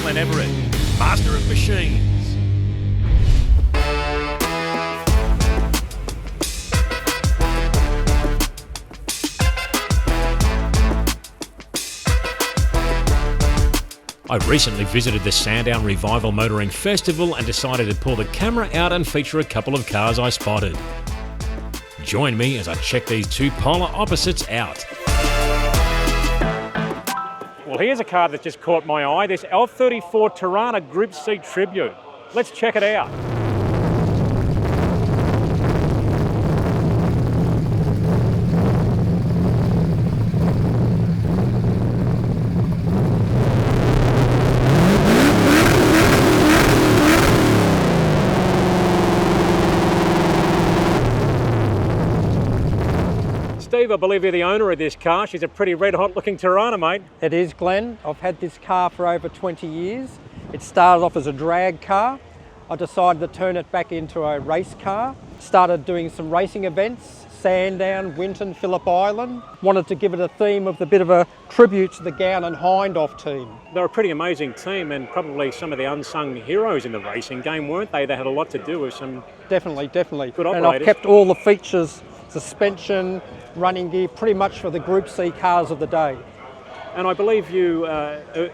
Glenn Everett, master of machines. I recently visited the Sandown Revival Motoring Festival and decided to pull the camera out and feature a couple of cars I spotted. Join me as I check these two polar opposites out. Well, here's a car that just caught my eye, this L34 Torana Group C Tribute. Let's check it out. Steve, I believe you're the owner of this car. She's a pretty red-hot looking Torana, mate. It is, Glenn. I've had this car for over 20 years. It started off as a drag car. I decided to turn it back into a race car. Started doing some racing events, Sandown, Winton, Phillip Island. Wanted to give it a theme of a bit of a tribute to the Gown and Hindhaugh team. They're a pretty amazing team and probably some of the unsung heroes in the racing game, weren't they? They had a lot to do with some Definitely. good operators. And I've kept all the features, suspension, running gear, pretty much for the Group C cars of the day. And I believe you,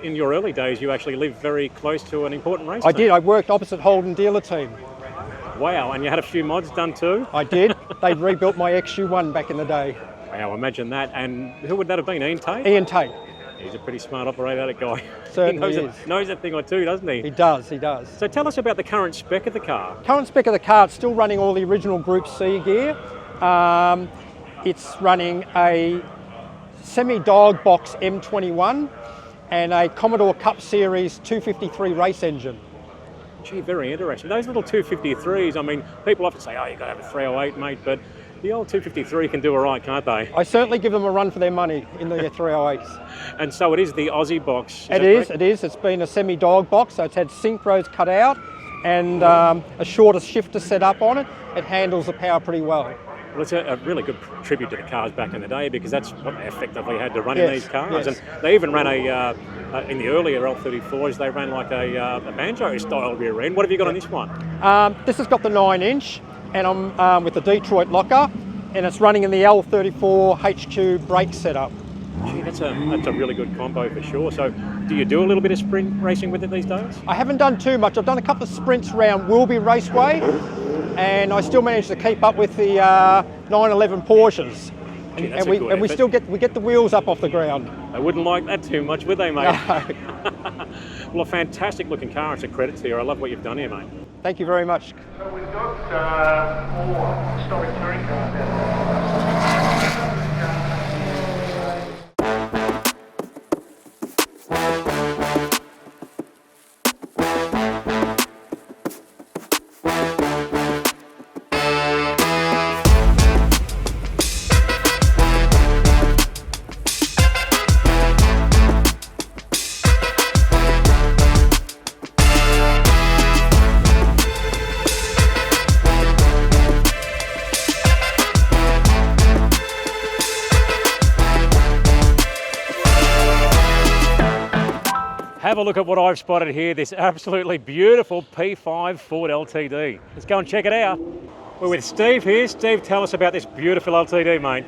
in your early days, you actually lived very close to an important race I team. did. I worked opposite Holden dealer team. Wow, and you had a few mods done too? I did. They'd rebuilt my XU1 back in the day. Wow, imagine that. And who would that have been, Ian Tate? Ian Tate. He's a pretty smart operator, that guy. Certainly He knows a thing or two, doesn't he? He does, he does. So tell us about the current spec of the car. Current spec of the car, it's still running all the original Group C gear. It's running a semi-dog box M21 and a Commodore Cup Series 253 race engine. Gee, very interesting. Those little 253s, I mean, people often say, oh, you've got to have a 308, mate, but the old 253 can do all right, can't they? I certainly give them a run for their money in the 308s. And so it is the Aussie box. It is. It's been a semi-dog box, so it's had synchros cut out and a shorter shifter set up on it. It handles the power pretty well. Well, it's a really good tribute to the cars back in the day because that's what they effectively had to run in these cars. Yes. And they even ran in the earlier L34s, they ran like a banjo style rear end. What have you got on this one? This has got the 9-inch and I'm with the Detroit locker and it's running in the L34 HQ brake setup. Gee, that's a really good combo for sure. So do you do a little bit of sprint racing with it these days? I haven't done too much. I've done a couple of sprints around Wilby Raceway and I still manage to keep up with the 911 Porsches. Gee, and we still get the wheels up off the ground. They wouldn't like that too much, would they, mate? No. Well, a fantastic looking car. It's a credit to you. I love what you've done here, mate. Thank you very much. So we've got more historic touring cars out there. Have a look at what I've spotted here, this absolutely beautiful P5 Ford LTD. Let's go and check it out. We're with Steve here. Steve, tell us about this beautiful LTD, mate.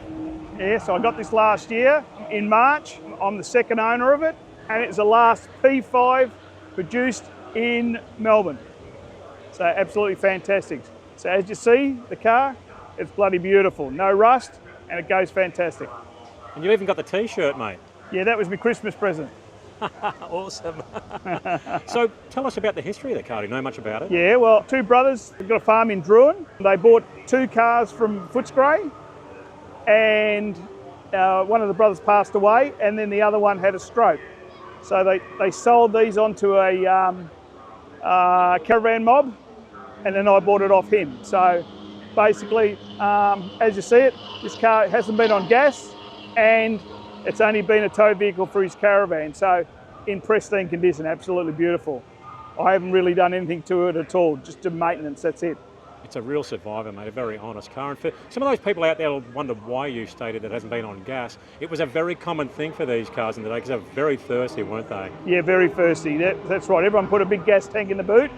Yes, I got this last year in March. I'm the second owner of it, and it's the last P5 produced in Melbourne. So absolutely fantastic. So as you see, the car, it's bloody beautiful. No rust, and it goes fantastic. And you even got the T-shirt, mate. Yeah, that was my Christmas present. Awesome. So tell us about the history of the car. Do you know much about it? Yeah, well, two brothers, they've got a farm in Druin. They bought two cars from Footscray, and one of the brothers passed away, and then the other one had a stroke. So they sold these onto a caravan mob, and then I bought it off him. So basically, as you see it, this car hasn't been on gas, and it's only been a tow vehicle for his caravan, so in pristine condition, absolutely beautiful. I haven't really done anything to it at all, just do maintenance, that's it. It's a real survivor, mate, a very honest car. And for some of those people out there will wonder why you stated that it hasn't been on gas. It was a very common thing for these cars in the day because they were very thirsty, weren't they? Yeah, very thirsty. That's right. Everyone put a big gas tank in the boot,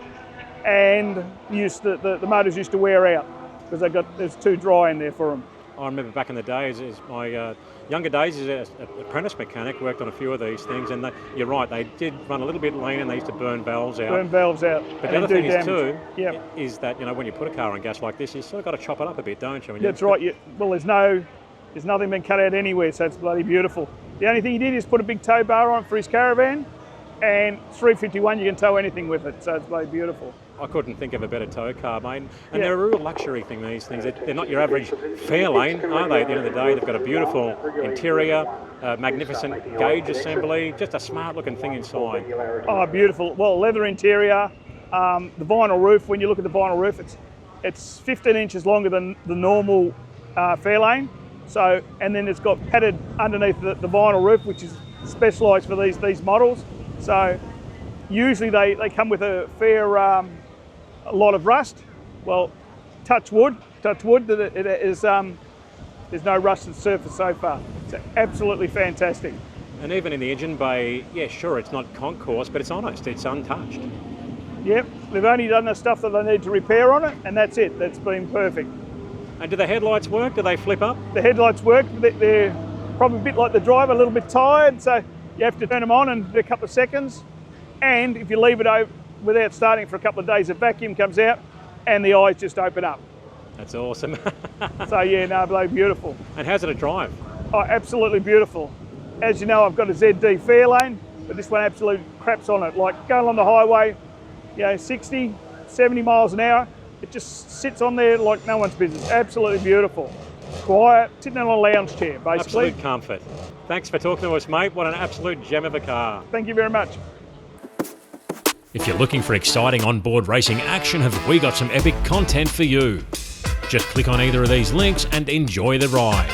and the motors used to wear out because it's too dry in there for them. I remember back in the days, as my younger days as an apprentice mechanic, worked on a few of these things, and you're right, they did run a little bit lean and they used to burn valves out. But the other thing is too, is that when you put a car on gas like this, you sort of got to chop it up a bit, don't you? That's right. Well, there's nothing been cut out anywhere, so it's bloody beautiful. The only thing he did is put a big tow bar on for his caravan, and 351 you can tow anything with it, so it's bloody beautiful. I couldn't think of a better tow car, mate. And they're a real luxury thing, these things. They're not your average Fairlane, are they? At the end of the day, they've got a beautiful interior, magnificent gauge assembly, just a smart-looking thing inside. Oh, beautiful. Well, leather interior, the vinyl roof. When you look at the vinyl roof, it's 15 inches longer than the normal Fairlane. So, and then it's got padded underneath the vinyl roof, which is specialised for these models. So, usually they come with a fair lot of rust. Well, touch wood that it is, there's no rusted surface so far. It's absolutely fantastic. And even in the engine bay, yeah, sure, it's not concourse, but it's honest, it's untouched. Yep, they've only done the stuff that they need to repair on it, and that's it. That's been perfect. And do the headlights work? Do they flip up? The headlights work. They're probably a bit like the driver, a little bit tired, so you have to turn them on and do a couple of seconds. And if you leave it over without starting for a couple of days, the vacuum comes out and the eyes just open up. That's awesome. So yeah, no, bloody beautiful. And how's it to drive? Oh, absolutely beautiful. As you know, I've got a ZD Fairlane, but this one absolutely craps on it. Like going along the highway, 60, 70 miles an hour, it just sits on there like no one's business. Absolutely beautiful. Quiet, sitting on a lounge chair, basically. Absolute comfort. Thanks for talking to us, mate. What an absolute gem of a car. Thank you very much. If you're looking for exciting onboard racing action, have we got some epic content for you? Just click on either of these links and enjoy the ride.